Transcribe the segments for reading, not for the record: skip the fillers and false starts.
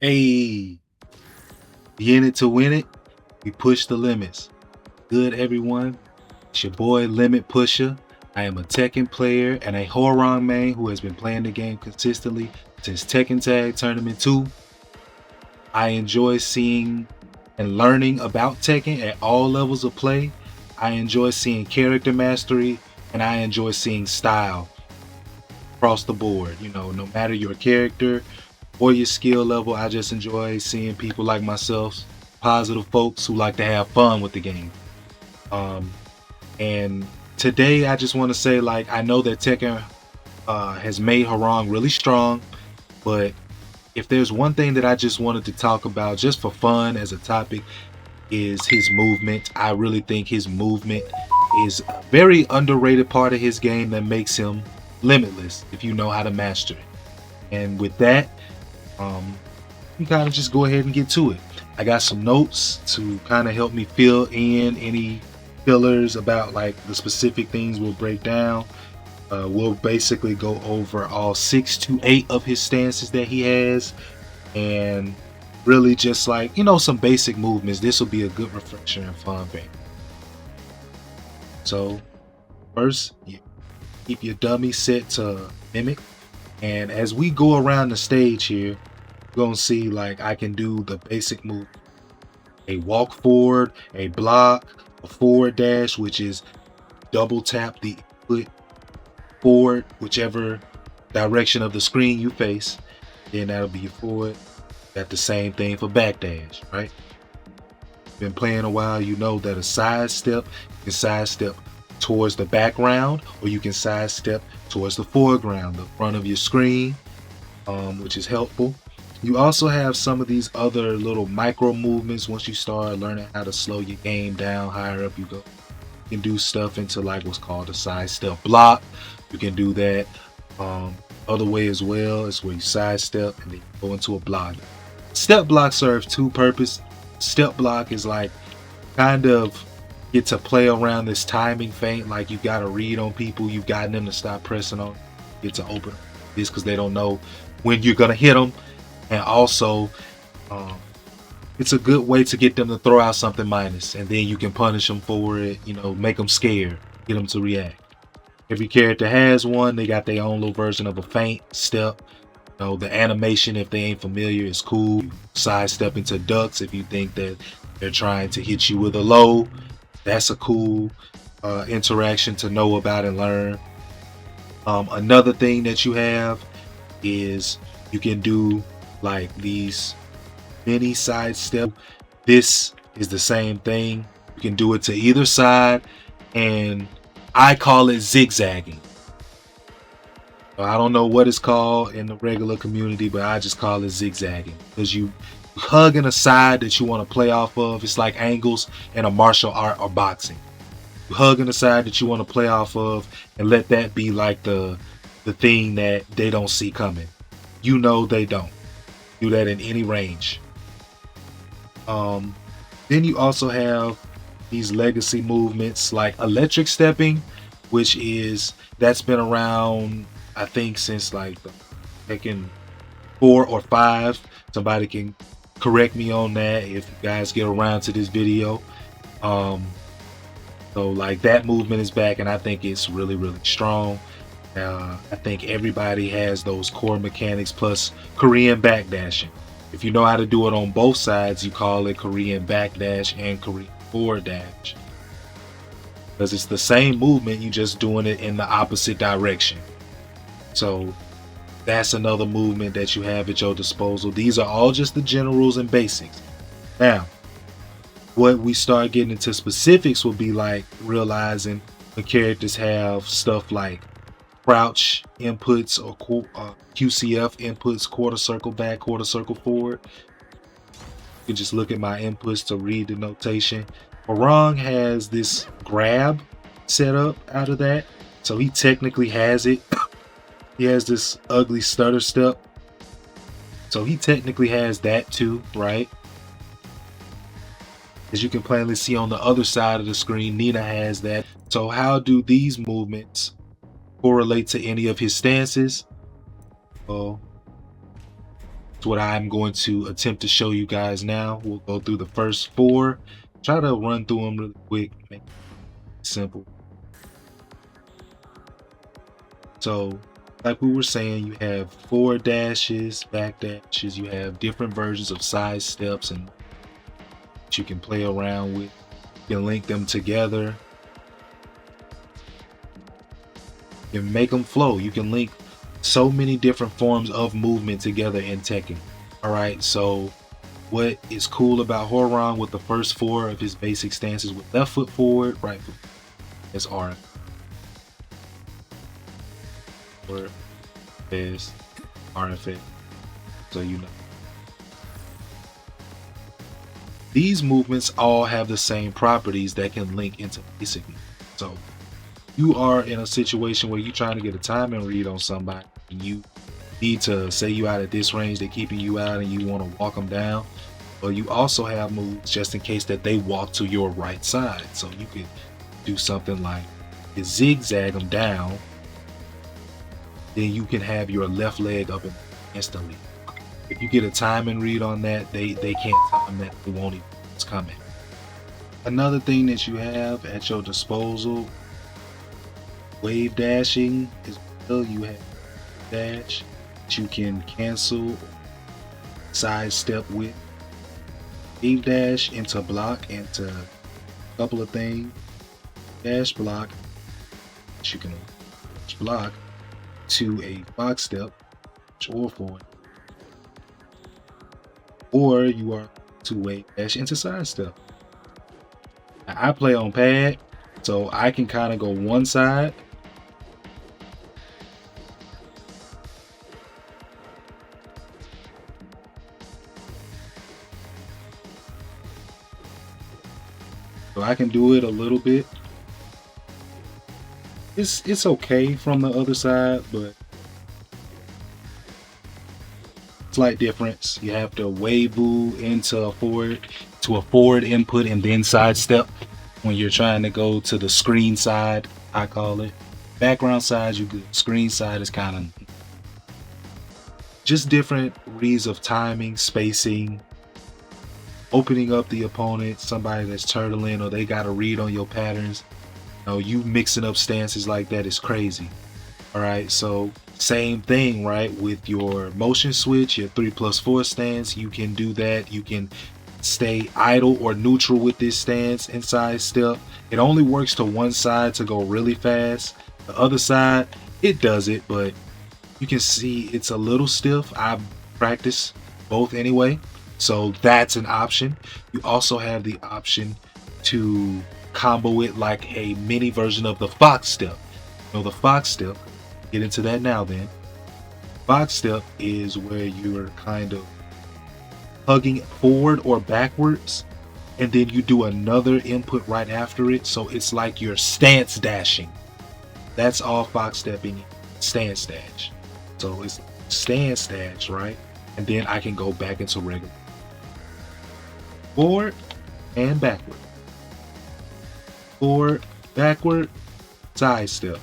Hey, be in it to win it. We push the limits. Good, everyone. It's your boy Limit Pusher. I am a Tekken player and a Hwoarang main who has been playing the game consistently since Tekken Tag Tournament 2. I enjoy seeing and learning about Tekken at all levels of play. I enjoy seeing character mastery and I enjoy seeing style across the board. You know, no matter your character or your skill level, I just enjoy seeing people like myself, positive folks who like to have fun with the game. Um, and today I just want to say, like, I know that Tekken has made Hwoarang really strong, but if there's one thing that I just wanted to talk about just for fun as a topic is his movement. I really think his movement is a very underrated part of his game that makes him limitless if you know how to master it. And with that, we kind of just go ahead and get to it. I got some notes to kind of help me fill in any fillers about like the specific things we'll break down. We'll basically go over all 6 to 8 of his stances that he has, and really just like, you know, some basic movements. This will be a good refresher and fun thing. So first, you keep your dummy set to mimic, and as we go around the stage here, you're gonna see like I can do the basic move: a walk forward, a block, a forward dash, which is double tap the foot forward whichever direction of the screen you face, then that'll be your forward. Got the same thing for backdash, right? Been playing a while, you know that a sidestep, you can sidestep towards the background or you can sidestep towards the foreground, the front of your screen, which is helpful. You also have some of these other little micro movements once you start learning how to slow your game down. Higher up you go, you can do stuff into like what's called a sidestep block. You can do that other way as well. It's where you sidestep and then you go into a block. Step block serves two purposes. Step block is like kind of get to play around this timing feint, like you got to read on people. You've gotten them to stop pressing on, get to open this because they don't know when you're gonna hit them, and also it's a good way to get them to throw out something minus, and then you can punish them for it. You know, make them scared, get them to react. Every character has one. They got their own little version of a feint step. You know, the animation, if they ain't familiar, is cool. You sidestep into ducks if you think that they're trying to hit you with a low. That's a cool interaction to know about and learn. Another thing that you have is you can do like these mini sidestep. This is the same thing. You can do it to either side, and I call it zigzagging. I don't know what it's called in the regular community, but I just call it zigzagging because you hugging a side that you want to play off of. It's like angles in a martial art or boxing. You hugging a side that you want to play off of and let that be like the thing that they don't see coming. You know they don't. Do that in any range. Then you also have these legacy movements like electric stepping, which is that's been around I think since like the Tekken 4 or 5. Somebody can correct me on that if you guys get around to this video. So like that movement is back, and I think it's really strong. I think everybody has those core mechanics plus Korean backdashing. If you know how to do it on both sides, you call it Korean backdash and Korean forward dash, because it's the same movement, you just doing it in the opposite direction. So that's another movement that you have at your disposal. These are all just the generals and basics. Now, what we start getting into specifics will be like realizing the characters have stuff like crouch inputs or QCF inputs, quarter circle back, quarter circle forward. You can just look at my inputs to read the notation. Hwoarang has this grab set up out of that, so he technically has it. He has this ugly stutter step, so he technically has that too, right? As you can plainly see on the other side of the screen, Nina has that. So how do these movements correlate to any of his stances? Well, what I'm going to attempt to show you guys now. We'll go through the first 4, try to run through them really quick, make it simple. So like we were saying, you have forward dashes, back dashes, you have different versions of side steps and you can play around with. You can link them together. You can make them flow. You can link so many different forms of movement together in Tekken. Alright, so what is cool about Hwoarang with the first 4 of his basic stances with left foot forward, right foot, that's R. Or is RFA, so you know. These movements all have the same properties that can link into basic. So you are in a situation where you're trying to get a timing read on somebody and you need to say you out at this range, they're keeping you out and you want to walk them down. But you also have moves just in case that they walk to your right side. So you could do something like you zigzag them down, then you can have your left leg up instantly. If you get a timing read on that, they can't time that, they won't even know it's coming. Another thing that you have at your disposal, wave dashing as well. You have dash that you can cancel, side step with. Wave dash into block, into a couple of things. Dash block, that you can block to a box step or forward, or you are to wave dash into side step. Now, I play on pad, so I can kind of go one side so I can do it a little bit. It's okay from the other side, but slight difference. You have to Wavu into a forward input and then side step when you're trying to go to the screen side, I call it. Background side you good. Screen side is kind of just different reads of timing, spacing, opening up the opponent, somebody that's turtling or they got a read on your patterns. You mixing up stances like that is crazy. All right, so same thing, right? With your motion switch, your 3+4 stance, you can do that. You can stay idle or neutral with this stance and side step. It only works to one side to go really fast. The other side, it does it, but you can see it's a little stiff. I practice both anyway, so that's an option. You also have the option to combo it like a mini version of the fox step. The fox step, get into that now then. Fox step is where you're kind of hugging forward or backwards and then you do another input right after it, so it's like you're stance dashing. That's all fox stepping, stance dash. So it's stance dash, right? And then I can go back into regular forward and backward, forward, backward, side step.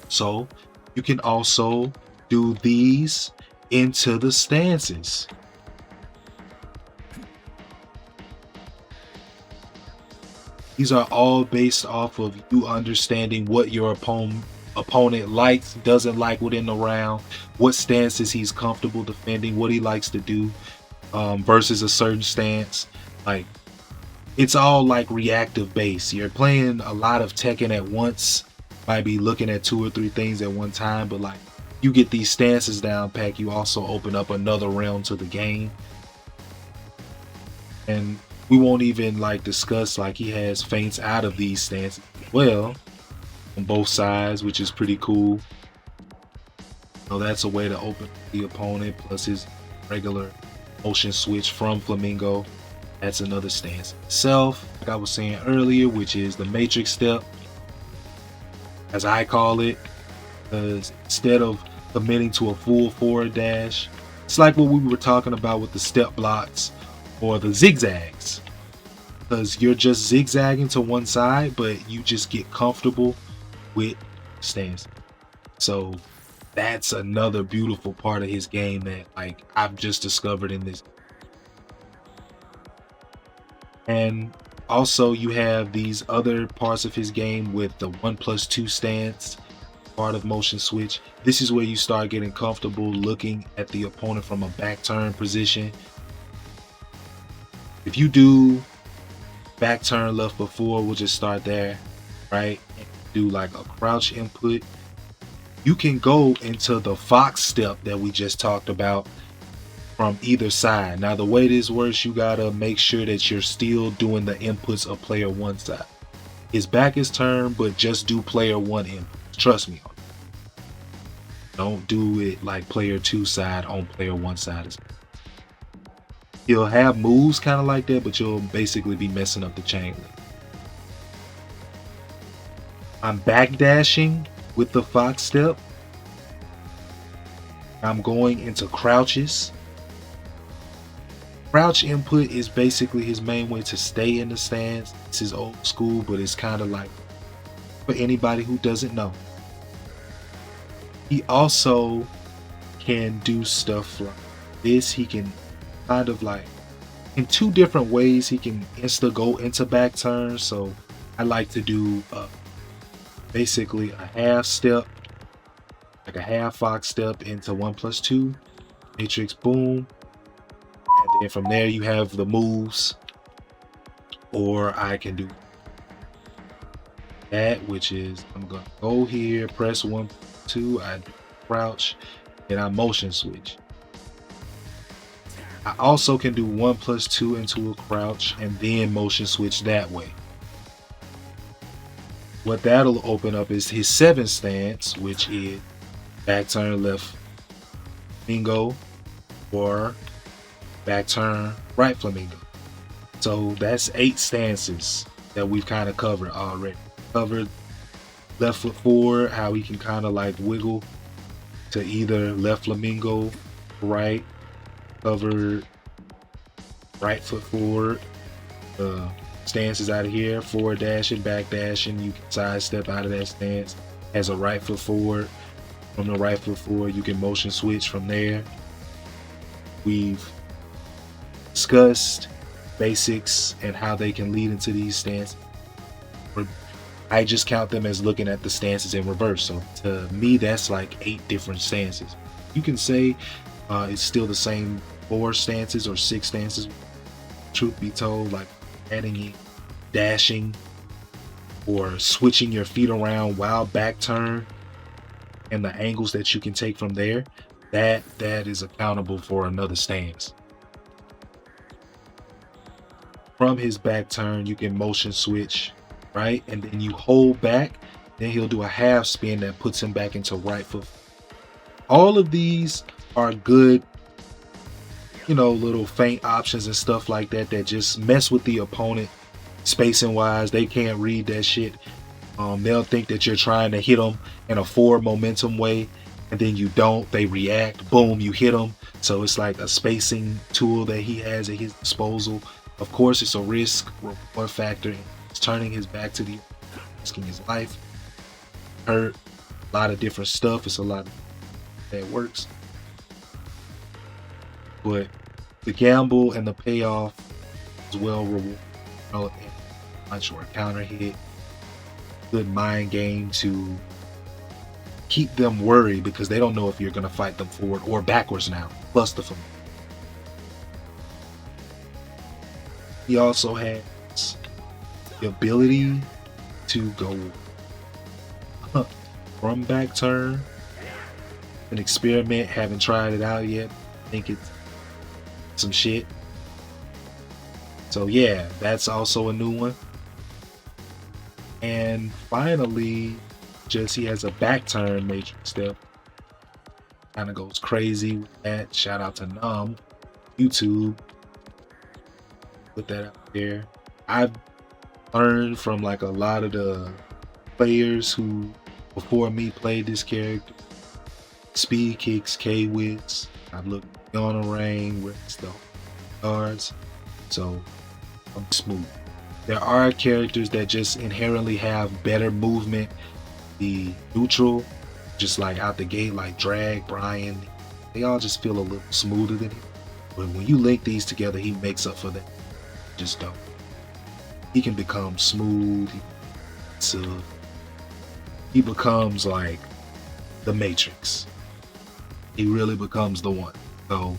So you can also do these into the stances. These are all based off of you understanding what your opponent likes, doesn't like within the round, what stances he's comfortable defending, what he likes to do versus a certain stance. Like, it's all like reactive based. You're playing a lot of Tekken at once, might be looking at 2 or 3 things at one time, but like you get these stances down pat, you also open up another realm to the game. And we won't even like discuss, like, he has feints out of these stances well on both sides, which is pretty cool. So that's a way to open the opponent, plus his regular motion switch from Flamingo. That's another stance itself, like I was saying earlier, which is the matrix step, as I call it, because instead of committing to a full forward dash, it's like what we were talking about with the step blocks or the zigzags. because you're just zigzagging to one side, but you just get comfortable with stance. So that's another beautiful part of his game that like I've just discovered in this. And also you have these other parts of his game with the 1+2 stance, part of motion switch. This is where you start getting comfortable looking at the opponent from a back turn position. If you do back turn left before, we'll just start there, right? And do like a crouch input. You can go into the fox step that we just talked about from either side. Now the way this works, you gotta make sure that you're still doing the inputs of player one side. His back is turned, but just do player one inputs. Trust me. Don't do it like player two side on player one side. He'll have moves kind of like that, but you'll basically be messing up the chain link. I'm backdashing with the fox step. I'm going into crouches. Crouch input is basically his main way to stay in the stance. This is old school, but it's kind of like for anybody who doesn't know. He also can do stuff like this. He can kind of like in two different ways. He can go into back turn. So I like to do basically a half step, like a half fox step into 1+2 matrix boom. And then from there you have the moves, or I can do that, which is I'm gonna go here, press 1+2, I do crouch, and I motion switch. I also can do 1+2 into a crouch and then motion switch that way. What that'll open up is his 7 stance, which is back turn left flamingo or back turn right flamingo. So that's 8 stances that we've kind of covered already. Covered left foot forward, how he can kind of like wiggle to either left flamingo, right. Covered right foot forward. Stances out of here, forward dashing, back dashing. You can sidestep out of that stance as a right foot forward. From the right foot forward, you can motion switch from there. We've discussed basics and how they can lead into these stances. I just count them as looking at the stances in reverse. So to me, that's like 8 different stances. You can say it's still the same 4 stances or 6 stances. Truth be told, like adding in dashing or switching your feet around while back turn and the angles that you can take from there, that is accountable for another stance. From his back turn, you can motion switch, right? And then you hold back, then he'll do a half spin that puts him back into right foot. All of these are good, you know, little feint options and stuff like that that just mess with the opponent spacing wise. They can't read that shit. They'll think that you're trying to hit them in a forward momentum way, and then you don't. They react, boom, you hit them. So it's like a spacing tool that he has at his disposal. Of course, it's a risk reward factor. It's turning his back to the, risking his life, hurt, a lot of different stuff. It's a lot that works, but the gamble and the payoff is well rewarded. Punch or counter hit, good mind game to keep them worried because they don't know if you're going to fight them forward or backwards now. Plus the familiar. He also has the ability to go from back turn. An experiment, haven't tried it out yet. I think it's some shit. So yeah, that's also a new one. And finally, just he has a back turn matrix step. Kind of goes crazy with that. Shout out to Numb YouTube. Put that out there. I've learned from like a lot of the players who before me played this character. Speed kicks, K-Wits. I've looked on the rain with the guards. So I'm smooth. There are characters that just inherently have better movement. The neutral, just like out the gate, like Drag, Brian, they all just feel a little smoother than him. But when you link these together, he makes up for that. Just don't. He can become smooth. He becomes like the Matrix. He really becomes the one. So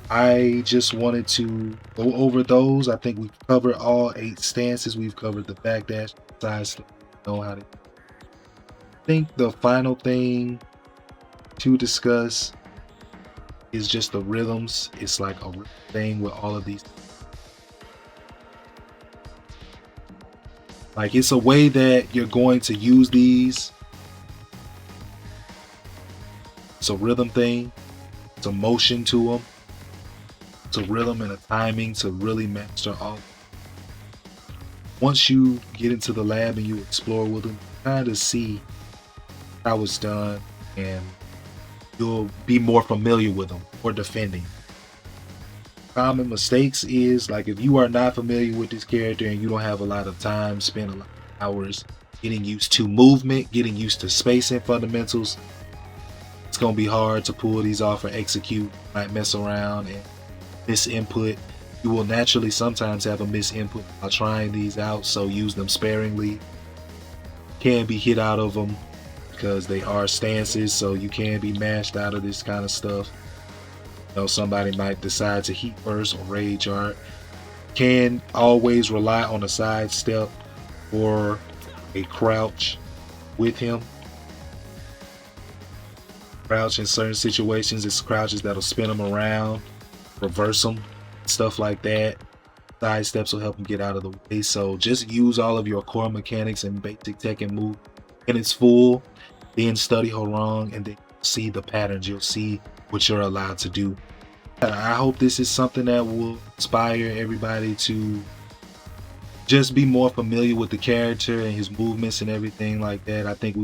I just wanted to go over those. I think we've covered all 8 stances. We've covered the backdash, side step, know how to. I think the final thing to discuss is just the rhythms. It's like a thing with all of these. Like, it's a way that you're going to use these. It's a rhythm thing. It's a motion to them. It's a rhythm and a timing to really master all. Once you get into the lab and you explore with them, kind of see how it's done, and you'll be more familiar with them or defending. Common mistakes is like, if you are not familiar with this character and you don't have a lot of time, spend a lot of hours getting used to movement, getting used to spacing fundamentals, it's gonna be hard to pull these off or execute. Might mess around and miss input. You will naturally sometimes have a miss input while trying these out, so use them sparingly. Can be hit out of them because they are stances, so you can be mashed out of this kind of stuff. You know, somebody might decide to heat burst or rage art. Can always rely on a side step or a crouch with him. Crouch in certain situations, it's crouches that'll spin them around, reverse them, stuff like that. Side steps will help him get out of the way. So just use all of your core mechanics and basic Tekken move in its full, then study Hwoarang, and then see the patterns. You'll see what you're allowed to do. I hope this is something that will inspire everybody to just be more familiar with the character and his movements and everything like that. I think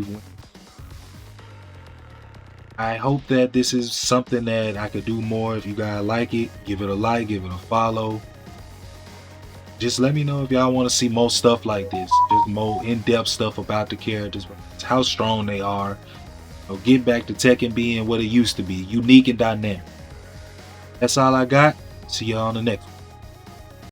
I hope that this is something that I could do more. If you guys like it, give it a like, give it a follow. Just let me know if y'all want to see more stuff like this, just more in-depth stuff about the characters, how strong they are. Get back to Tekken being what it used to be, unique and dynamic. That's all I got. See y'all on the next one.